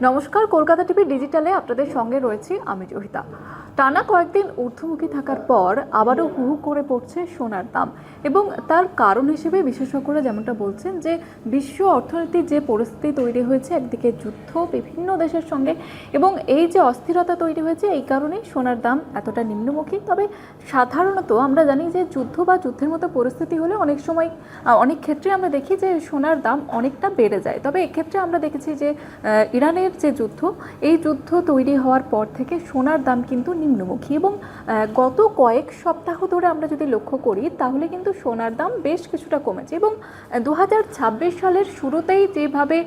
নমস্কার, কলকাতা টিভি ডিজিটালে আপনাদের সঙ্গে রয়েছি আমি জহিতা। টানা কয়েকদিন ঊর্ধ্বমুখী থাকার পর আবারও হু হু করে পড়ছে সোনার দাম, এবং তার কারণ হিসেবে বিশেষজ্ঞরা যেমনটা বলছেন যে বিশ্ব অর্থনীতির যে পরিস্থিতি তৈরি হয়েছে, একদিকে যুদ্ধ বিভিন্ন দেশের সঙ্গে, এবং এই যে অস্থিরতা তৈরি হয়েছে এই কারণেই সোনার দাম এতটা নিম্নমুখী। তবে সাধারণত আমরা জানি যে যুদ্ধ বা যুদ্ধের মতো পরিস্থিতি হলে অনেক সময় অনেক ক্ষেত্রে আমরা দেখি যে সোনার দাম অনেকটা বেড়ে যায়। তবে এক্ষেত্রে আমরা দেখেছি যে ইরানের যে যুদ্ধ, এই যুদ্ধ তৈরি হওয়ার পর থেকে সোনার দাম কিন্তু নিম্নমুখী, এবং গত কয়েক সপ্তাহ ধরে আমরা যদি লক্ষ্য করি তাহলে কিন্তু সোনার দাম বেশ কিছুটা কমেছে। এবং 2026 সালের শুরুতেই যেভাবে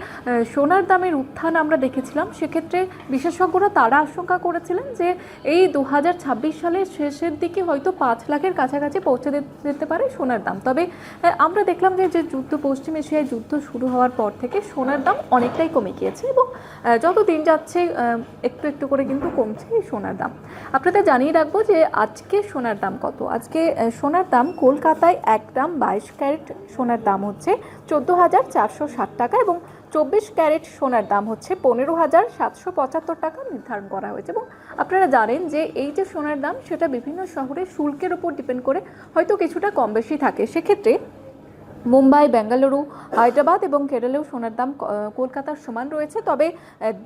সোনার দামের উত্থান আমরা দেখেছিলাম, সেক্ষেত্রে বিশেষজ্ঞরা তারা আশঙ্কা করেছিলেন যে এই 2026 সালের শেষের দিকে হয়তো 5 লাখের কাছাকাছি পৌঁছে যেতে পারে সোনার দাম। তবে আমরা দেখলাম যে যুদ্ধ, পশ্চিম এশিয়ায় যুদ্ধ শুরু হওয়ার পর থেকে সোনার দাম অনেকটাই কমে গিয়েছে, এবং যত দিন যাচ্ছে একটু একটু করে কিন্তু কমছে এই সোনার দাম। আপনাদের জানিয়ে রাখবো যে আজকে সোনার দাম কত। আজকে সোনার দাম কলকাতায় 1 গ্রাম 22 ক্যারেট সোনার দাম হচ্ছে 14,460 টাকা, এবং 24 ক্যারেট সোনার দাম হচ্ছে 15,775 টাকা নির্ধারণ করা হয়েছে। এবং আপনারা জানেন যে এই যে সোনার দাম, সেটা বিভিন্ন শহরে শুল্কের উপর ডিপেন্ড করে হয়তো কিছুটা কম বেশি থাকে। সেক্ষেত্রে মুম্বাই, বেঙ্গালুরু, হায়দ্রাবাদ এবং কেরলেও সোনার দাম কলকাতার সমান রয়েছে। তবে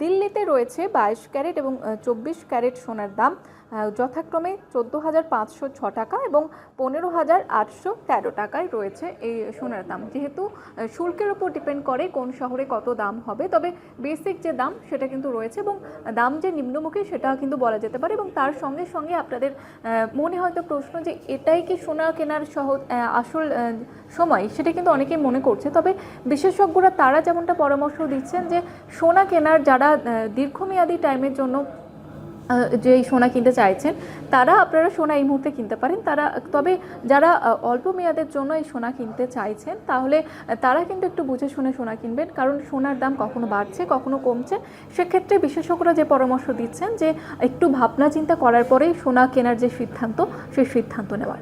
দিল্লিতে রয়েছে 22 ক্যারেট এবং 24 ক্যারেট সোনার দাম যথাক্রমে 14,506 টাকা এবং 15,813 টাকায় রয়েছে এই সোনার দাম। যেহেতু শুল্কের উপর ডিপেন্ড করে কোন শহরে কত দাম হবে, তবে বেসিক যে দাম সেটা কিন্তু রয়েছে, এবং দাম যে নিম্নমুখী সেটা কিন্তু বলা যেতে পারে। এবং তার সঙ্গে সঙ্গে আপনাদের মনে হয়তো প্রশ্ন যে এটাই কি সোনা কেনার আসল সময়, সেটা কিন্তু অনেকেই মনে করছে। তবে বিশেষজ্ঞরা তারা যেমনটা পরামর্শ দিচ্ছেন যে সোনা কেনার যারা দীর্ঘমেয়াদী টাইমের জন্য যে সোনা কিনতে চাইছেন, তারা আপনারা সোনা এই মুহূর্তে কিনতে পারেন। তবে যারা অল্প মেয়াদের জন্য এই সোনা কিনতে চাইছেন, তাহলে তারা কিন্তু একটু বুঝে শুনে সোনা কিনবেন, কারণ সোনার দাম কখনো বাড়ছে কখনো কমছে। সেক্ষেত্রে বিশেষজ্ঞরা যে পরামর্শ দিচ্ছেন যে একটু ভাবনা চিন্তা করার পরেই সোনা কেনার যে সিদ্ধান্ত, সেই সিদ্ধান্ত নেওয়ার।